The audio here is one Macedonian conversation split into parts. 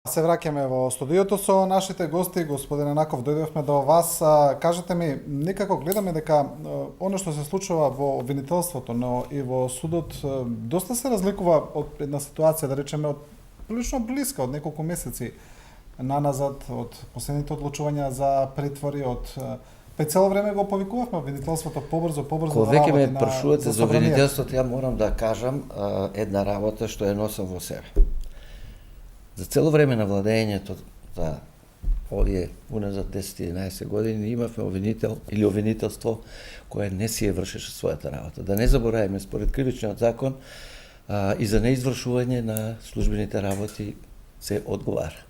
Се враќаме во студиото со нашите гости. Господин Енаков, дојдовме до вас. Кажете ми, некако гледаме дека оно што се случува во обвинителството, но и во судот, доста се разликува од една ситуација, да речеме, од прилично блиска, од неколку месеци наназад, од последните одлучувања за притвори, од цело време го повикувавме обвинителството побрзо да работи на веќе ме прашувате за обвинителството, ја морам да кажам една работа што ја носам во себе. За цело време на владењето за овие уназад 10-11 години имавме обвинител или обвинителство кое не си ја вршеше својата работа. Да не забораваме, според кривичниот закон и за неизвршување на службените работи се одговара.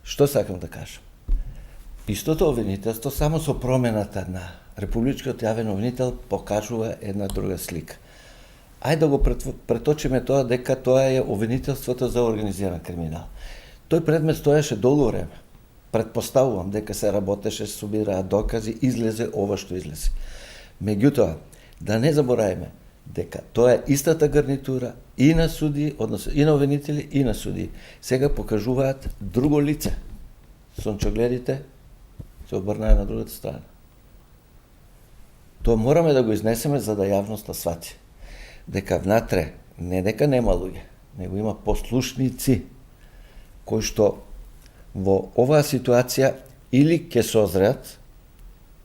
Што сакам да кажам? Истото обвинителство само со промената на републичкиот јавен обвинител покажува една друга слика. Ајде да го преточиме тоа дека тоа е обвинителството за организиран криминал. Тој предмет стоеше долго време. Предпоставувам дека се работеше, се собираат докази, излезе ова што излезе. Меѓутоа, да не забораваме дека тоа е истата гарнитура и на суди, односно и на обвинители и на суди. Сега покажуваат друго лице. Сончогледите се обрнаа на другата страна. Тоа мораме да го изнесеме за да јавноста свати. Дека внатре, не дека нема луѓе, него има послушници, кои што во оваа ситуација или ќе созреат,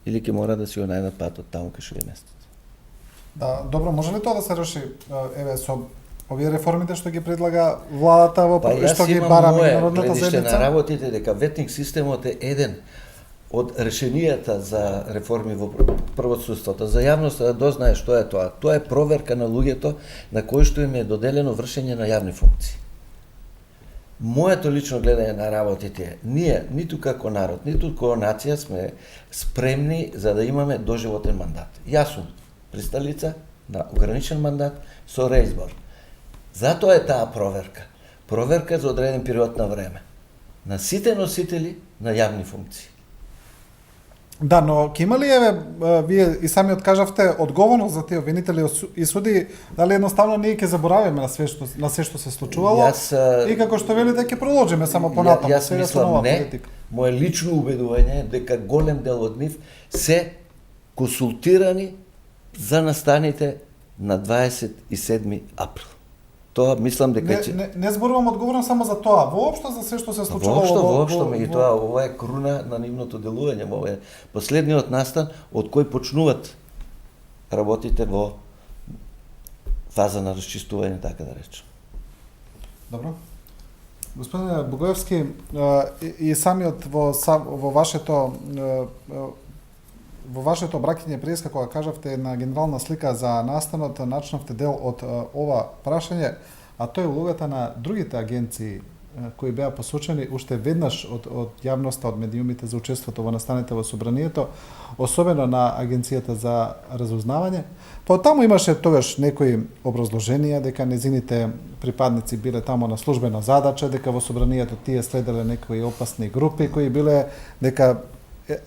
или ќе мора да си го најдат патот таму кај што ги местат. Да, добро, може ли тоа да се реши со овие реформите што ги предлага владата во што ги бара меѓународната заедница? Јас имам на работите дека ветинг системот е еден од решенијата за реформи во правосудството, за јавноста да дознае што е тоа. Тоа е проверка на луѓето на кои што им е доделено вршење на јавни функции. Моето лично гледање на работите е, ние, ниту како народ, ниту како нација сме спремни за да имаме доживотен мандат. Јас сум присталица на ограничен мандат со реизбор. Затоа е таа проверка. Проверка за одреден период на време. На сите носители на јавни функции. Да, но ќе има ли вие и сами откажавте одговорност за тие обвинители и суди, дали едноставно ние ќе заборавиме на се што се случувало и како што велите ќе продолжиме само понатаму. Јас мислам не. Мое лично убедување е дека голем дел од нив се консултирани за настаните на 27 април. Тоа мислам дека не зборувам одговорно само за тоа, воопшто за се што се случувало. Воопшто меѓутоа ова е круна на нивното делување, ова е последниот настан од кој почнуваат работите во фаза на расчистување, така да речем. Добро. Господине Богоевски, и самиот во вашето обраќање преска кога кажавте една генерална слика за настанот, начнавте дел од ова прашање, а тоа е улогата на другите агенции кои беа посочени уште веднаш од јавноста, од медиумите за учеството во настаните во собранието, особено на агенцијата за разузнавање. Па таму имаше тогаш некои образложенија дека незините припадници биле таму на службена задача, дека во собранието тие следеле некои опасни групи кои биле дека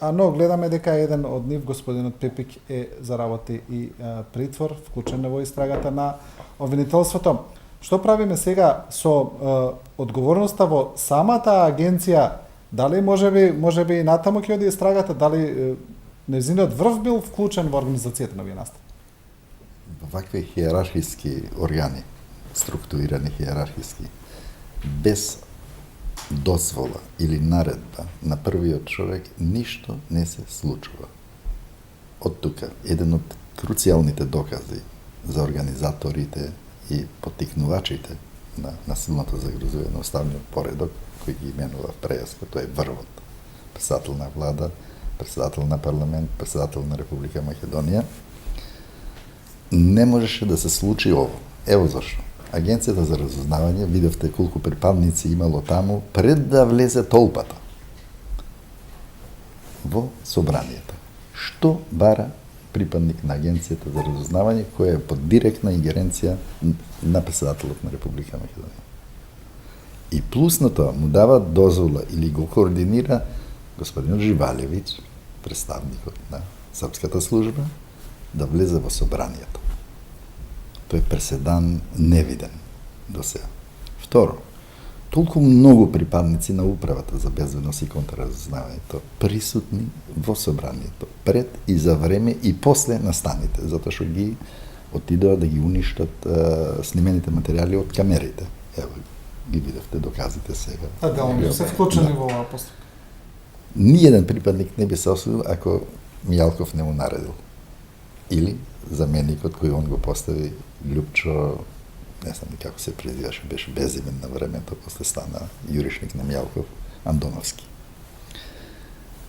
но гледаме дека еден од нив, господинот Пепик, е заработи и притвор, вклучен во истрагата на обвинителството. Што правиме сега со одговорноста во самата агенција? Дали можеби и натаму ќе оди истрагата, дали незиниот врв бил вклучен во организацијата на овие настани? Вакви хиерархиски органи, структурирани хиерархиски, без дозвола или наредба на првиот човек, ништо не се случува. Од тука, еден од круцијалните докази за организаторите и поттикнувачите на насилното загрозување на уставниот поредок, кој ги именува прејасно, тоа е врвот. Председател на влада, председател на парламент, председател на Република Македонија. Не можеше да се случи ово. Ево зашто. Агенцијата за разузнавање, видовте колку припадници имало таму пред да влезе толпата во собранието. Што бара припадник на Агенцијата за разузнавање, која е под директна ингеренција на председателот на Република Македонија? И плюс на тоа му дава дозвола или го координира господинот Живалевиќ, представникот на Српската служба, да влезе во собранието. Тој преседан невиден до сега. Второ, толку многу припадници на управата за безбедност и контраразузнавањето присутни во собранието, пред и за време и после настаните, затоа што ги отидоа да ги уништат снимените материјали од камерите. Ево, ги видовте доказите сега. Делно се вклучени во оваа постапка. Ниеден припадник не би се осудил ако Мијалков не му наредил. Или заменикот кој он го постави, Љупчо, не знам ни како се презиваше, беше безимен на времето, после стана јуришник на Мијалков, Андоновски.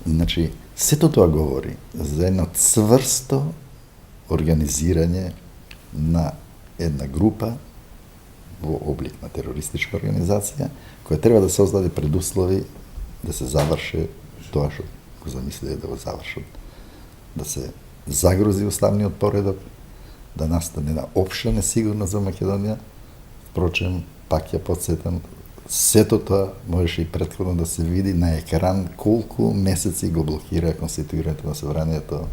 Значи, сето тоа говори за едно цврсто организирање на една група во облик на терористичка организација, која треба да создаде предуслови да се заврши тоа што го замислиле да го завршат. Да се загрози уставниот поредок, да настане една општа несигурност во Македонија. Впрочем, пак ја подсетам, сето тоа можеше и претходно да се види на екран колку месеци го блокира конституирањето на собранието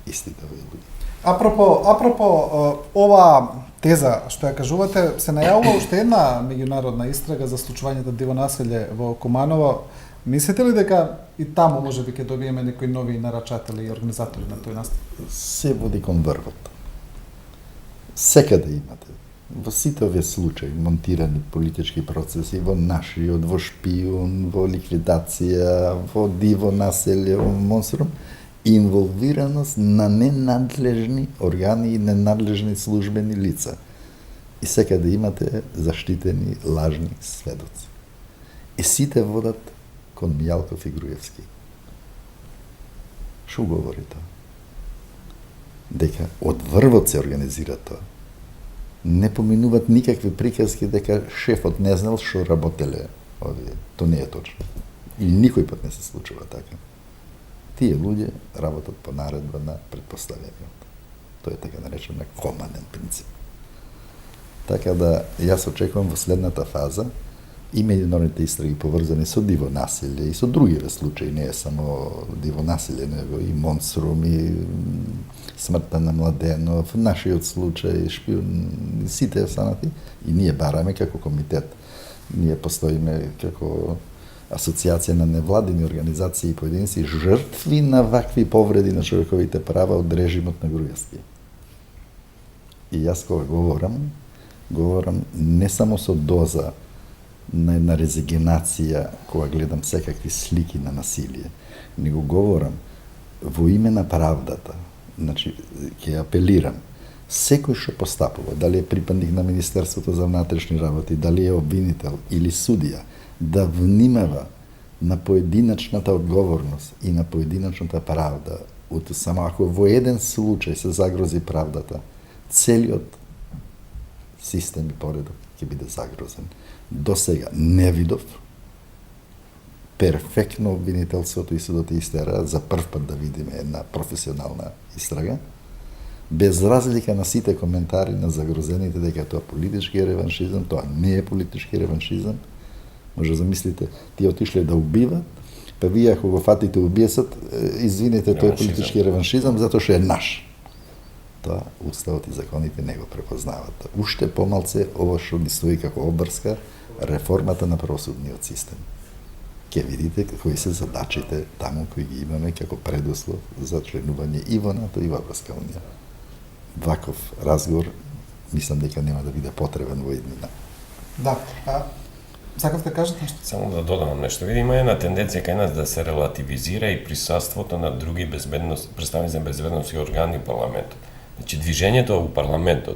истите овие луѓе. Апропо ова теза што ја кажувате, се најавува уште една меѓународна истрага за случувањето дивонаселје во Куманово. Мислите ли дека и таму можеби ќе добиеме некои нови нарачатели и организатори на тој настан? Се води кон врвот. Секаде имате. Во сите овие случаи, монтирани политички процеси, во нашиот, во шпион, во ликвидација, во диво населје, во монструм, инволвираност на ненадлежни органи и ненадлежни службени лица. И секаде имате заштитени лажни сведоци. И сите водат кон Мијалков и Груевски. Шо говори тоа? Дека од врвот се организира тоа. Не поминуваат никакви приказки дека шефот не знал што работеле овие. Тоа не е точно. И никој пат не се случува така. Тие луѓе работат по наредба на предпоставениот. Тоа е така наречен команден принцип. Така да, јас очекувам во следната фаза и меѓународните истраги поврзани со диво насилје и со другиве случаи, не е само диво насилје, него и монструм, и смртта на Младенов, нашиот случај, шпион, сите останати, и ние бараме како комитет. Ние постоиме како асоцијација на невладини организации и поединци жртви на вакви повреди на човековите права од режимот на Груевски. И јас кога говорам не само со доза на една резигнација кога гледам секакви слики на насилие, него говорам во име на правдата. Значи, ќе апелирам секој што постапува, дали е припадник на Министерството за внатрешни работи, дали е обвинител или судија, да внимава на поединачната одговорност и на поединачната правда. Само ако во еден случај се загрози правдата, целиот систем и поредок ќе биде загрозен. До сега не видов перфектно обвинителството и судот истера, за прв пат да видиме една професионална истрага, без разлика на сите коментари на загрозените дека тоа политички реваншизам, тоа не е политички реваншизам. Може да замислите, тие отишле да убиват, па вие ако го фатите убиецот, извините, тој е политички реваншизам затоа што е наш. Тоа уставот и законите не го препознават. Уште помалце ова што ни стои како обврска реформата на правосудниот систем. Ке видите кои се задачите таму кои ги имаме како предуслов за членување и во НАТО и во Европска унија. Ваков разговор мислам дека нема да биде потребен во иднина. Да. Сакавте да кажете нешто? Само да додам нешто. Види, има една тенденција кај нас да се релативизира и присуството на други представници на безбедносни органи во парламентот. Значи, движењето у парламентот,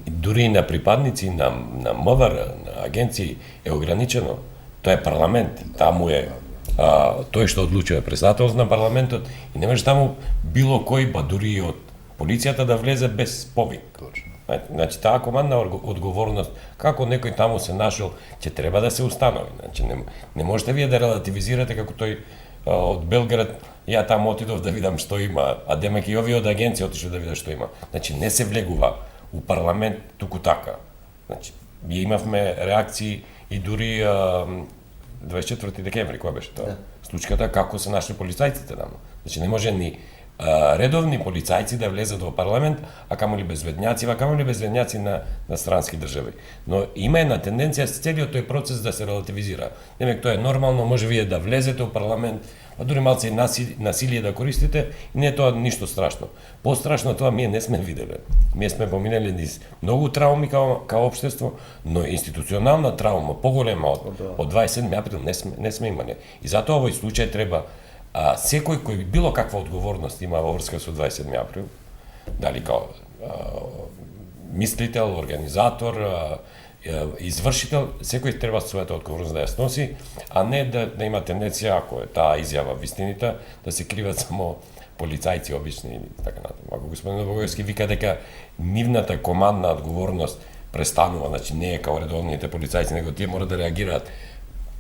дури и на припадници на МВР, на агенции, е ограничено. Тоа е парламент, таму е тој што одлучува председателот на парламентот и не може таму било кој, ба дури и од полицијата да влезе без повик. Точно. Значи, таа командна одговорност, како некој таму се нашол, ќе треба да се установи. Значи, не можете вие да релативизирате како тој од Белград, ја таму отидов да видам што има, а демек и овие од агенција отишле да видат што има. Значи, не се влегува у парламент туку така. Значи, ние имавме реакции и дури 24 декември, која беше тоа? Да. Случката како се нашли полицајците таму. Значи, не може ни редовни полицајци да влезат во парламент, а камоли безбедњаци на странски држави. Но има една тенденција целиот тој процес да се релативизира. Демек тоа е нормално, може вие да влезете во парламент, а дури малце и насилие да користите, и не е тоа ништо страшно. Пострашно тоа ние не сме виделе. Ние сме поминали низ многу трауми као општество, но институционална траума поголема од 27 април не сме имали. И затоа овој случај треба секој кој било каква одговорност има во врска со 27 април, дали као мислител, организатор, извршител, секој треба својата одговорност да ја сноси, а не да има тенденција, ако е таа изјава вистинита, да се криват само полицајци обични и така натаму. Ако господин Богојевски вика дека нивната командна одговорност престанува, значи не е као редовните полицајци, него тие мора да реагираат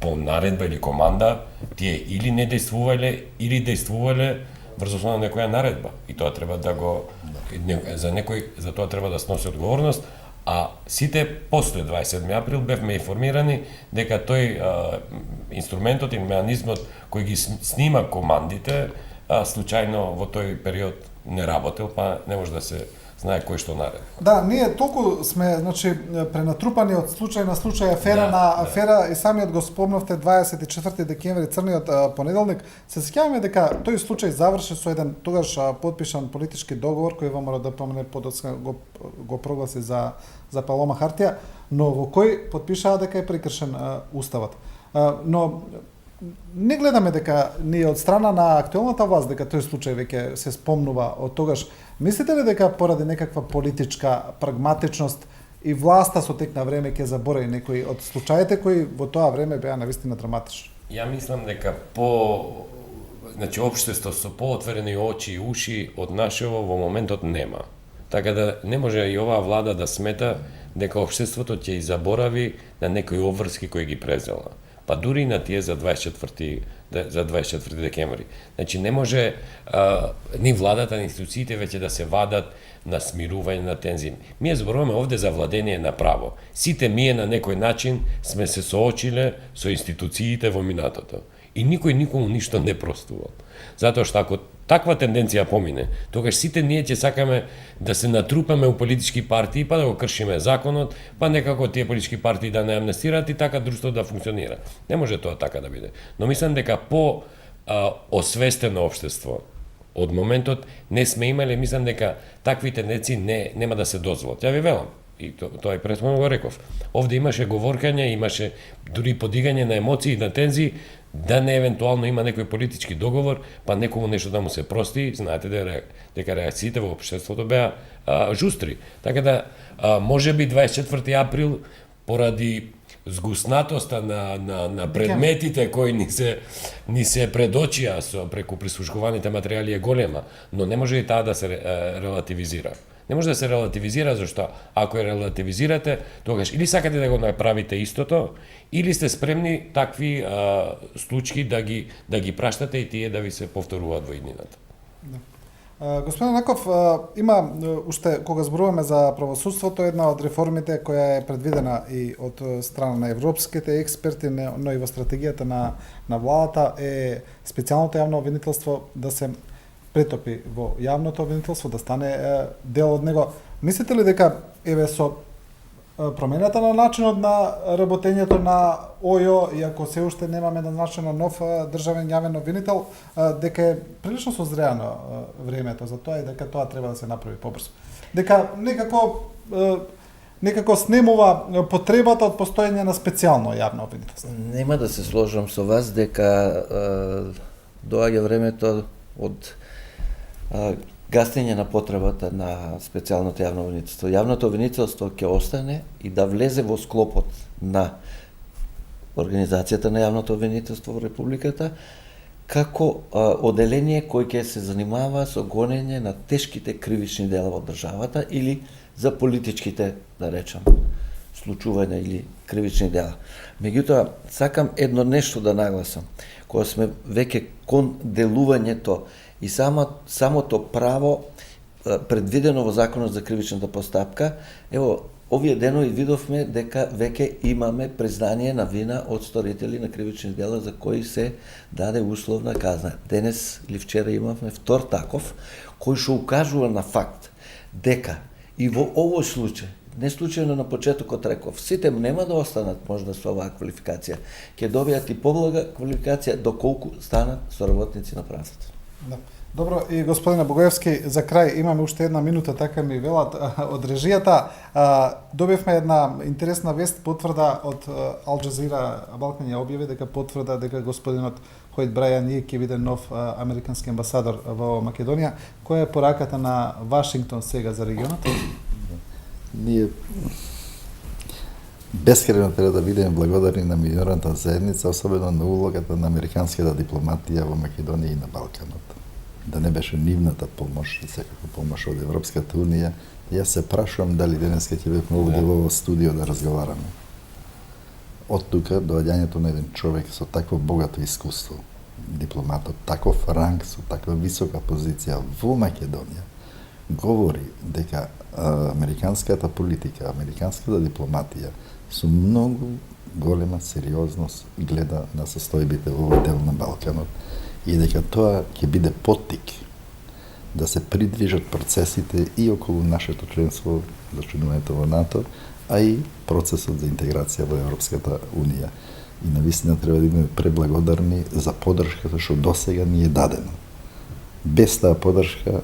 по наредба или команда, тие или не действувале, или действувале врз основа на некоја наредба. И тоа треба да го за тоа треба да сноси одговорност, а сите после 27 април бевме информирани дека тој инструментот и механизмот кој ги снима командите случајно во тој период не работел, па не може да се знае кој што нареди. Да, ние толку сме, значи, пренатрупани од случај на случај, афера на афера, и самиот го спомнавте 24 декември, црниот понеделник. Се сеќаваме дека тој случај заврши со еден тогаш потпишан политички договор кој во мора да помене подоцна го прогласи за Палома хартија, но во кој потпишаа дека е прекршен уставот. Но не гледаме дека ние од страна на актуелната власт дека тој случај веќе се спомнува од тогаш. Мислите ли дека поради некаква политичка прагматичност и власта со тек на време ќе заборави некои од случаите кои во тоа време беа навистина драматични? Ја мислам дека значи општество со поотворени очи и уши од нашево во моментот нема. Така да не може и оваа влада да смета дека општеството ќе и заборави на некои обврски кои ги презела. Па дури и на тие за 24 декември. Значи не може ни владата, ни институциите веќе да се вадат на смирување на тензии. Ние зборуваме овде за владење на право. Сите ние на некој начин сме се соочиле со институциите во минатото. И никој никому ништо не простувал. Затоа што ако таква тенденција помине, тогаш сите ние ќе сакаме да се натрупаме у политички партии, па да го кршиме законот, па некако тие политички партии да не амнестираат и така друштвото да функционира. Не може тоа така да биде. Но мислам дека по освестено општество од моментот не сме имале, мислам дека такви тенденции нема да се дозволат. Ја ви велам, и тоа и претходно го реков. Овде имаше говоркање, имаше дури подигање на емоции и на тензии, да не евентуално има некој политички договор, па некому нешто да му се прости, знаете дека реакциите во општеството беа жустри. Така да, може би 24 април, поради згуснатоста на предметите кои ни се предочија преку прислушкуваните материјали е голема, но не може и таа да се релативизира. Не може да се релативизира, зашто ако ја релативизирате, тогаш или сакате да го направите истото, или сте спремни такви случаи да ги праштате и тие да ви се повторуваат во иднината. Господин Наков, има уште кога зборуваме за правосудството, една од реформите која е предвидена и од страна на европските експерти, но и во стратегијата на владата е специјалното јавно обвинителство да се претопи во јавното обвинителство, да стане дел од него. Мислите ли дека со промената на начинот на работењето на ОЈО, иако се уште немаме назначено нов државен јавен обвинител, дека е прилично созреано времето за тоа и дека тоа треба да се направи побрзо? Дека некако снемува потребата од постоење на специјално јавно обвинителство? Нема да се сложам со вас дека доаѓа времето од гасење на потребата на специјалното јавно обвинителство. Јавното обвинителство ќе остане и да влезе во склопот на организацијата на јавното обвинителство во Републиката како оделение кој ќе се занимава со гонење на тешките кривични дела во државата или за политичките, да речам, случувања или кривични дела. Меѓутоа, сакам едно нешто да нагласам. Кога сме веќе кон делувањето и самото право предвидено во Законот за кривичната постапка. Ево, овие денови видовме дека веќе имаме признание на вина од сторители на кривични дела за кои се даде условна казна. Денес или вчера имавме втор таков, кој што укажува на факт дека и во овој случај, не случајно на почетокот реков, сите нема да останат можда со оваа квалификација, ќе добијат и поблага квалификација доколку станат соработници на правдата. Да. Добро, и господине Богоевски, за крај имаме уште една минута, така ми велат од режијата. Добивме една интересна вест, потврда од Ал Джазира Балкан ја објави дека потврда дека господинот Хојт Брајан ќе биде нов американски амбасадор во Македонија. Која е пораката на Вашингтон сега за регионот? Ние бескрајно треба да бидеме благодарни на меѓународната заедница, особено на улогата на американската дипломатија во Македонија и на Балканот. Да не беше нивната помош, секако помош од Европската Унија, јас се прашувам дали денеска ќе бевме овде во овој студио да разговараме. Од тука доаѓањето на еден човек со такво богато искуство, дипломат од таков ранг, со таква висока позиција во Македонија, говори дека американската политика, американската дипломатија со многу голема сериозност гледа на состојбите во овој дел на Балканот и дека тоа ќе биде поттик да се придвижат процесите и околу нашето членство за членувањето во НАТО, а и процесот за интеграција во Европската Унија. И навистина треба да бидеме преблагодарни за поддршката што досега ни е дадена. Без таа поддршка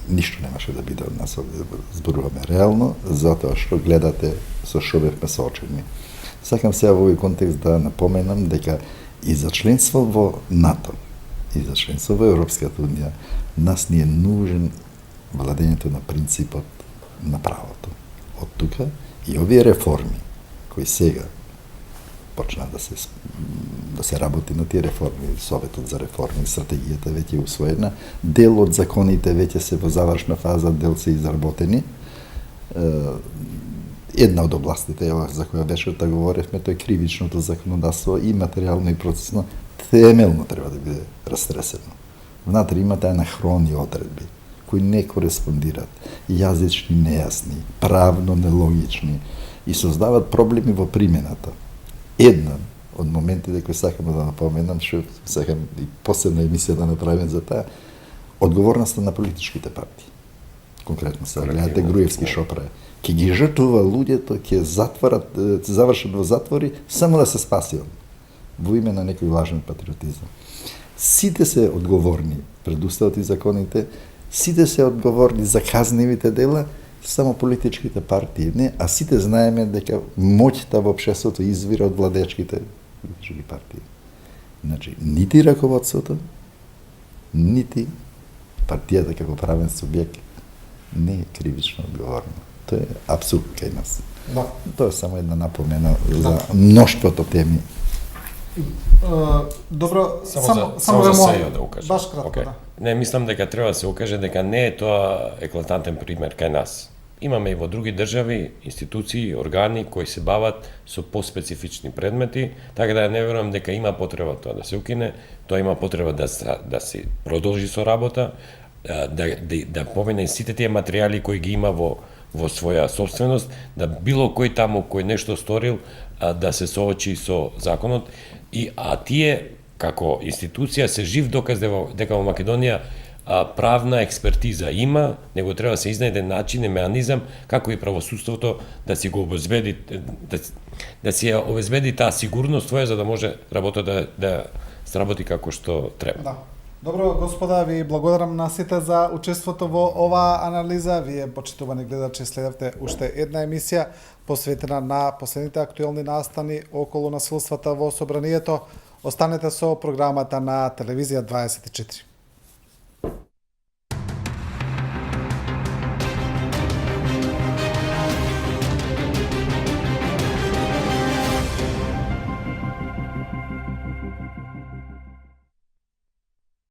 ништо немаше да биде од нас, зборуваме реално, затоа што гледате со што бевме соочени. Сакам сега во овој контекст да напоменам дека и за членство во НАТО, и за членство во Европската Унија, нас ни е нужен владењето на принципот на правото. Од тука и овие реформи, кои сега почна да се работи на тие реформи, Советот за реформи, стратегијата веќе е усвоена, дел од законите веќе се во завршна фаза, дел се изработени. Една од областите за која беше да говоревме, тоа е кривичното законодавство и материјално и процесно, темелно треба да биде растресено. Внатре имате анахрони одредби, кои не кореспондират, јазични нејасни, правно нелогични и создават проблеми во примената. Една од моментите кои сакам да напоменам, што сакам и посебна емисија да направиме за таа, одговорноста на политичките партии. Конкретно се гледате Груевски Шопре. Ќе ги жртвува луѓето, ќе завршат во затвори само да се спасиат во име на некој лажен патриотизам. Сите се одговорни пред уставот и законите, сите се одговорни за казнивите дела, само политичките партии не, а сите знаеме дека моќта во општеството извира од владеечките политички партии. Значи, нити раководството, нити партијата како правен субјект не е кривично одговорна. Тоа е апсурд кај нас. Да. Тоа е само една напомена за мноштвото теми. Добро, само за сејо да укажам. Баш кратко, Okay. да. Не, мислам дека треба да се укаже дека не е тоа еклатантен пример кај нас. Имаме и во други држави, институции, органи кои се бават со поспецифични предмети, така да не верувам дека има потреба тоа да се укине, тоа има потреба да се продолжи со работа, да помине сите тие материјали кои ги има во своја собственост, да било кој таму кој нешто сторил да се соочи со законот, а тие како институција се жив доказ дека во Македонија правна експертиза има, него треба да се изнајде начин и меанизам како и правосудството да си го обезбеди, да си обезбеди таа сигурност твоја за да може работата да сработи како што треба. Да. Добро, господа, ви благодарам на сите за учеството во оваа анализа. Вие, почитувани гледачи, следавте уште една емисија посветена на последните актуелни настани околу насилствата во собранието. Останете со програмата на Телевизија 24.